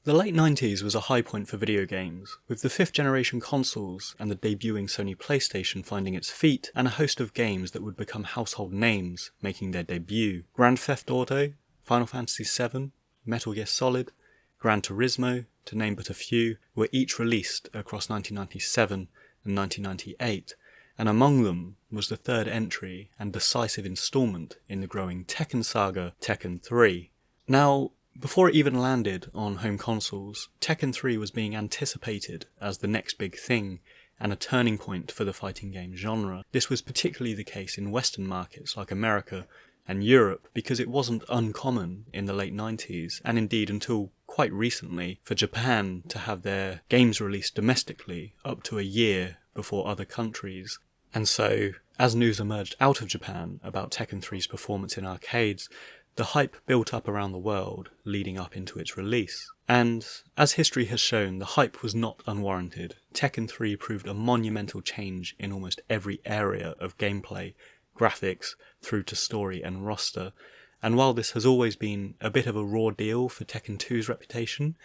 The late 90s was a high point for video games, with the 5th generation consoles and the debuting Sony Playstation finding its feet, and a host of games that would become household names making their debut. Grand Theft Auto, Final Fantasy VII, Metal Gear Solid, Gran Turismo, to name but a few, were each released across 1997 and 1998, and among them was the third entry and decisive instalment in the growing Tekken saga, Tekken 3. Now, before it even landed on home consoles, Tekken 3 was being anticipated as the next big thing and a turning point for the fighting game genre. This was particularly the case in Western markets like America and Europe because it wasn't uncommon in the late 90s, and indeed until quite recently, for Japan to have their games released domestically up to a year before other countries. And so, as news emerged out of Japan about Tekken 3's performance in arcades, the hype built up around the world leading up into its release. And, as history has shown, the hype was not unwarranted. Tekken 3 proved a monumental change in almost every area of gameplay, graphics, through to story and roster. And while this has always been a bit of a raw deal for Tekken 2's reputation,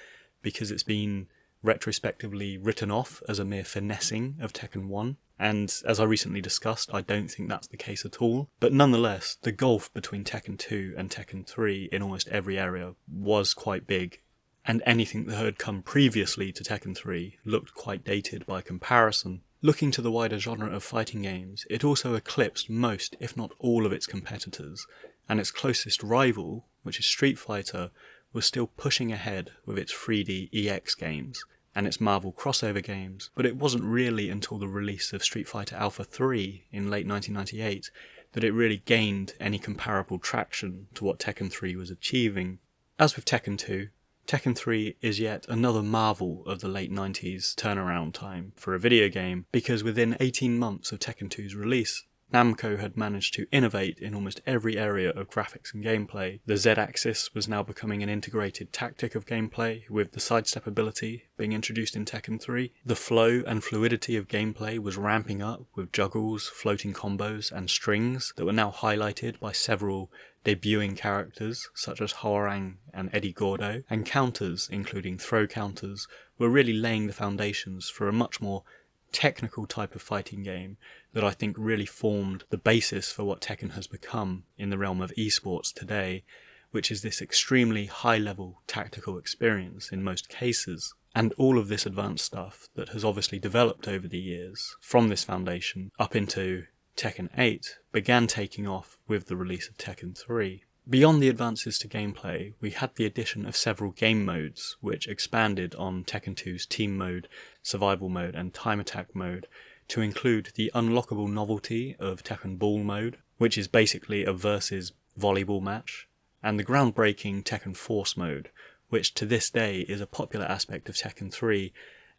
because it's been retrospectively written off as a mere finessing of Tekken 1, and as I recently discussed, I don't think that's the case at all. But nonetheless, the gulf between Tekken 2 and Tekken 3 in almost every area was quite big, and anything that had come previously to Tekken 3 looked quite dated by comparison. Looking to the wider genre of fighting games, it also eclipsed most, if not all, of its competitors, and its closest rival, which is Street Fighter, was still pushing ahead with its 3D EX games and its Marvel crossover games, but it wasn't really until the release of Street Fighter Alpha 3 in late 1998 that it really gained any comparable traction to what Tekken 3 was achieving. As with Tekken 2, Tekken 3 is yet another marvel of the late 90s turnaround time for a video game, because within 18 months of Tekken 2's release, Namco had managed to innovate in almost every area of graphics and gameplay. The Z-axis was now becoming an integrated tactic of gameplay, with the sidestep ability being introduced in Tekken 3. The flow and fluidity of gameplay was ramping up with juggles, floating combos, and strings that were now highlighted by several debuting characters such as Hwoarang and Eddie Gordo, and counters, including throw counters, were really laying the foundations for a much more technical type of fighting game that I think really formed the basis for what Tekken has become in the realm of esports today, which is this extremely high-level tactical experience in most cases. And all of this advanced stuff that has obviously developed over the years from this foundation up into Tekken 8 began taking off with the release of Tekken 3. Beyond the advances to gameplay, we had the addition of several game modes, which expanded on Tekken 2's team mode, survival mode, and time attack mode, to include the unlockable novelty of Tekken Ball mode, which is basically a versus volleyball match, and the groundbreaking Tekken Force mode, which to this day is a popular aspect of Tekken 3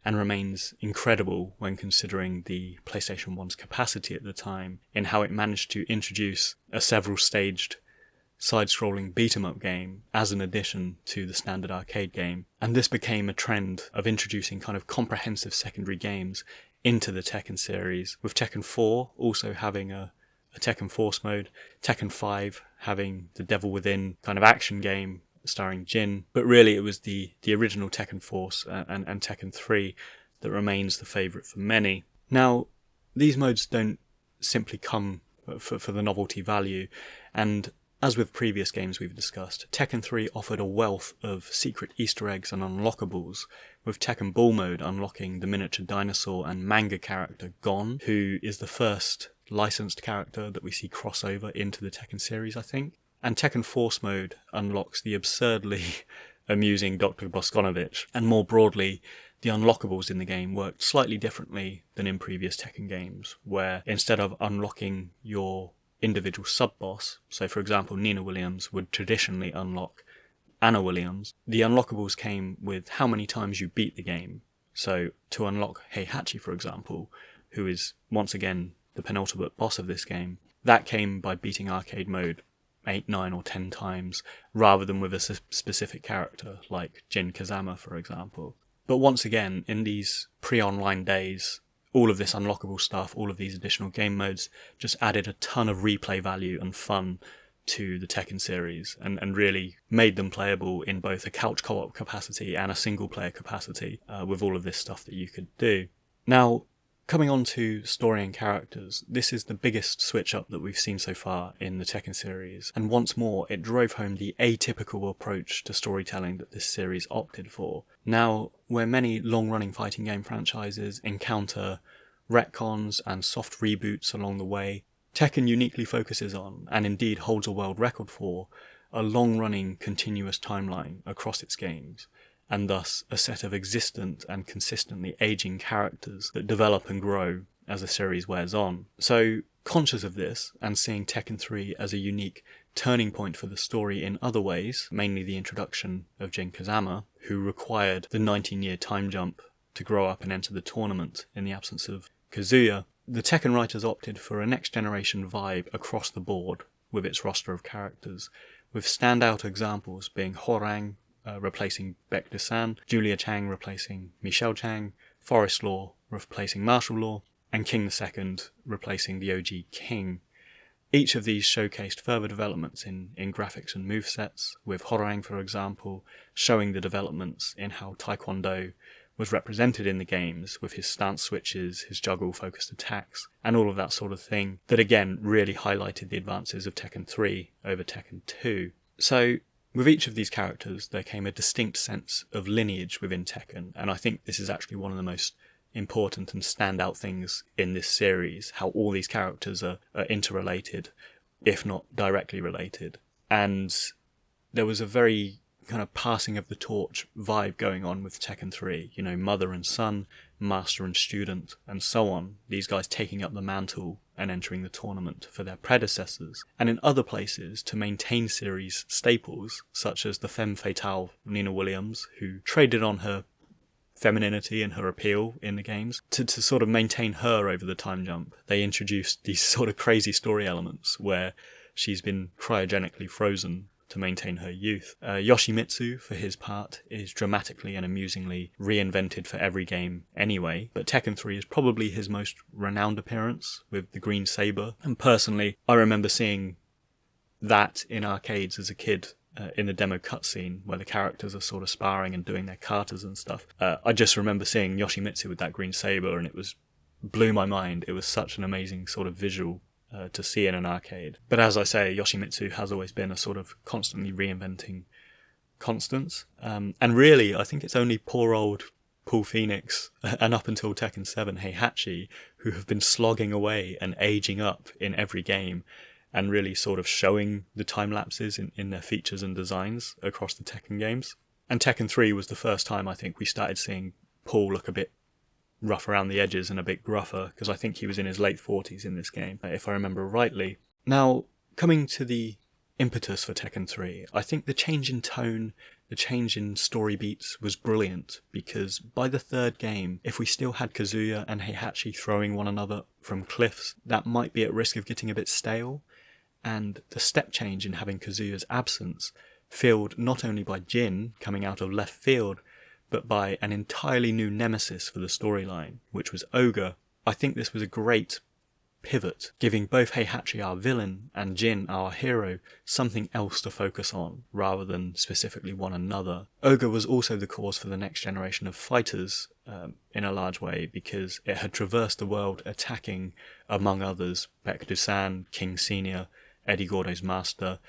and remains incredible when considering the PlayStation 1's capacity at the time, in how it managed to introduce a several-staged side-scrolling beat-em-up game as an addition to the standard arcade game. And this became a trend of introducing kind of comprehensive secondary games into the Tekken series, with Tekken 4 also having a Tekken Force mode, Tekken 5 having the Devil Within kind of action game starring Jin, but really it was the original Tekken Force and Tekken 3 that remains the favourite for many. Now, these modes don't simply come for the novelty value, and as with previous games we've discussed, Tekken 3 offered a wealth of secret Easter eggs and unlockables, with Tekken Ball mode unlocking the miniature dinosaur and manga character Gon, who is the first licensed character that we see crossover into the Tekken series, I think. And Tekken Force mode unlocks the absurdly amusing Dr. Boskonovich, and more broadly, the unlockables in the game worked slightly differently than in previous Tekken games, where instead of unlocking your individual sub-boss, so for example Nina Williams would traditionally unlock Anna Williams, the unlockables came with how many times you beat the game. So to unlock Heihachi, for example, who is once again the penultimate boss of this game, that came by beating arcade mode 8, 9 or 10 times, rather than with a specific character like Jin Kazama, for example. But once again, in these pre-online days, all of this unlockable stuff, all of these additional game modes, just added a ton of replay value and fun to the Tekken series and really made them playable in both a couch co-op capacity and a single player capacity, with all of this stuff that you could do. Now, coming on to story and characters, this is the biggest switch up that we've seen so far in the Tekken series, and once more it drove home the atypical approach to storytelling that this series opted for. Now, where many long-running fighting game franchises encounter retcons and soft reboots along the way, Tekken uniquely focuses on, and indeed holds a world record for, a long-running continuous timeline across its games, and thus a set of existent and consistently aging characters that develop and grow as the series wears on. So, conscious of this, and seeing Tekken 3 as a unique turning point for the story in other ways, mainly the introduction of Jin Kazama, who required the 19-year time jump to grow up and enter the tournament in the absence of Kazuya, the Tekken writers opted for a next-generation vibe across the board with its roster of characters, with standout examples being Hwoarang replacing Baek, Julia Chang replacing Michelle Chang, Forest Law replacing Martial Law, and King II replacing the OG King. Each of these showcased further developments in graphics and movesets, with Hwoarang, for example, showing the developments in how Taekwondo was represented in the games, with his stance switches, his juggle-focused attacks, and all of that sort of thing, that again really highlighted the advances of Tekken 3 over Tekken 2. So, with each of these characters, there came a distinct sense of lineage within Tekken, and I think this is actually one of the most important and standout things in this series, how all these characters are interrelated, if not directly related. And there was a very kind of passing of the torch vibe going on with Tekken 3, you know, mother and son, master and student, and so on, these guys taking up the mantle and entering the tournament for their predecessors, and in other places to maintain series staples, such as the femme fatale Nina Williams, who traded on her femininity and her appeal in the games, to sort of maintain her over the time jump. They introduced these sort of crazy story elements where she's been cryogenically frozen to maintain her youth. Yoshimitsu, for his part, is dramatically and amusingly reinvented for every game anyway, but Tekken 3 is probably his most renowned appearance with the green saber, and personally, I remember seeing that in arcades as a kid, in the demo cutscene where the characters are sort of sparring and doing their katas and stuff. I just remember seeing Yoshimitsu with that green saber, and it blew my mind. It was such an amazing sort of visual to see in an arcade. But as I say, Yoshimitsu has always been a sort of constantly reinventing constant. And really, I think it's only poor old Paul Phoenix, and up until Tekken 7, Heihachi, who have been slogging away and aging up in every game, and really sort of showing the time lapses in their features and designs across the Tekken games. And Tekken 3 was the first time I think we started seeing Paul look a bit rough around the edges and a bit gruffer, because I think he was in his late 40s in this game, if I remember rightly. Now, coming to the impetus for Tekken 3, I think the change in tone, the change in story beats was brilliant, because by the third game, if we still had Kazuya and Heihachi throwing one another from cliffs, that might be at risk of getting a bit stale. And the step change in having Kazuya's absence, filled not only by Jin coming out of left field, but by an entirely new nemesis for the storyline, which was Ogre. I think this was a great pivot, giving both Heihachi, our villain, and Jin, our hero, something else to focus on, rather than specifically one another. Ogre was also the cause for the next generation of fighters, in a large way, because it had traversed the world attacking, among others, Baek, King Senior, Eddie Gordo's master,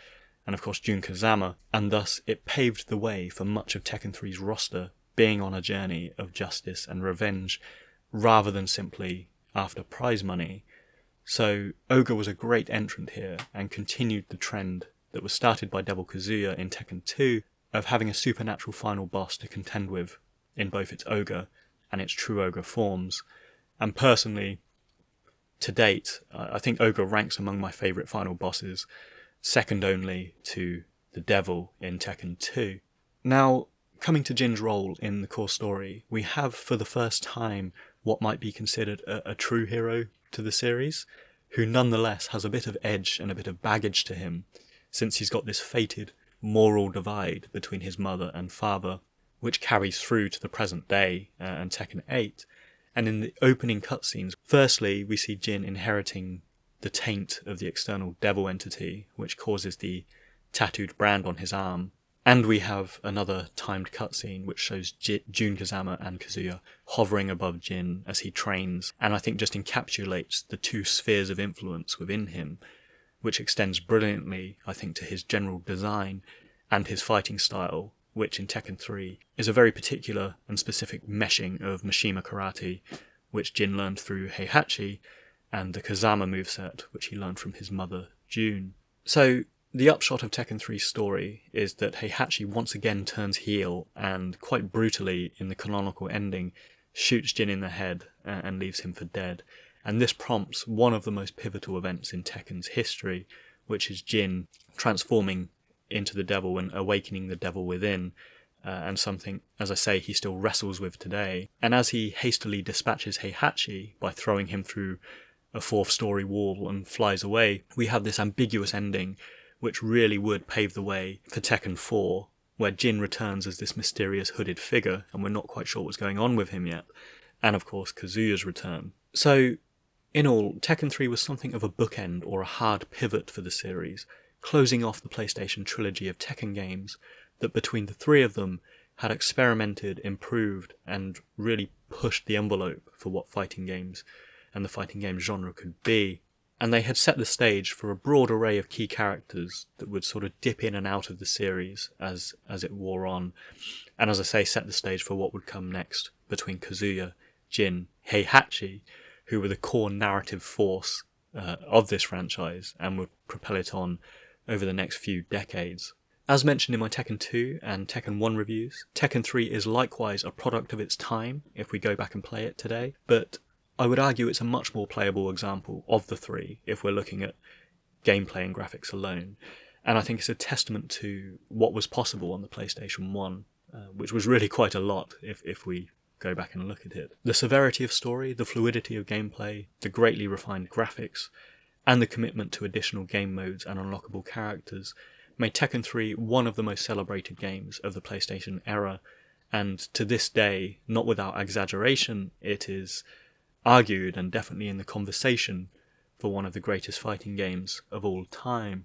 and of course Jin Kazama, and thus it paved the way for much of Tekken 3's roster being on a journey of justice and revenge, rather than simply after prize money. So Ogre was a great entrant here, and continued the trend that was started by Devil Kazuya in Tekken 2, of having a supernatural final boss to contend with, in both its Ogre and its True Ogre forms. And personally, to date, I think Ogre ranks among my favourite final bosses, second only to the Devil in Tekken 2. Now, coming to Jin's role in the core story, we have for the first time what might be considered a true hero to the series, who nonetheless has a bit of edge and a bit of baggage to him, since he's got this fated moral divide between his mother and father, which carries through to the present day and Tekken 8. And in the opening cutscenes, firstly we see Jin inheriting the taint of the external devil entity, which causes the tattooed brand on his arm. And we have another timed cutscene which shows Jin Kazama and Kazuya hovering above Jin as he trains, and I think just encapsulates the two spheres of influence within him, which extends brilliantly, I think, to his general design and his fighting style, which in Tekken 3 is a very particular and specific meshing of Mishima karate, which Jin learned through Heihachi, and the Kazama moveset, which he learned from his mother, June. So, the upshot of Tekken 3's story is that Heihachi once again turns heel and, quite brutally in the canonical ending, shoots Jin in the head and leaves him for dead. And this prompts one of the most pivotal events in Tekken's history, which is Jin transforming into the devil and awakening the devil within, and something, as I say, he still wrestles with today. And as he hastily dispatches Heihachi by throwing him through a 4th-story wall and flies away, we have this ambiguous ending which really would pave the way for Tekken 4, where Jin returns as this mysterious hooded figure, and we're not quite sure what's going on with him yet, and of course Kazuya's return. So, in all, Tekken 3 was something of a bookend or a hard pivot for the series, closing off the PlayStation trilogy of Tekken games that between the three of them had experimented, improved, and really pushed the envelope for what fighting games and the fighting game genre could be. And they had set the stage for a broad array of key characters that would sort of dip in and out of the series as it wore on. And as I say, set the stage for what would come next between Kazuya, Jin, Heihachi, who were the core narrative force of this franchise and would propel it on over the next few decades. As mentioned in my Tekken 2 and Tekken 1 reviews, Tekken 3 is likewise a product of its time if we go back and play it today, but I would argue it's a much more playable example of the three if we're looking at gameplay and graphics alone. And I think it's a testament to what was possible on the PlayStation 1, which was really quite a lot if we go back and look at it. The severity of story, the fluidity of gameplay, the greatly refined graphics, and the commitment to additional game modes and unlockable characters made Tekken 3 one of the most celebrated games of the PlayStation era, and to this day, not without exaggeration, it is argued and definitely in the conversation for one of the greatest fighting games of all time.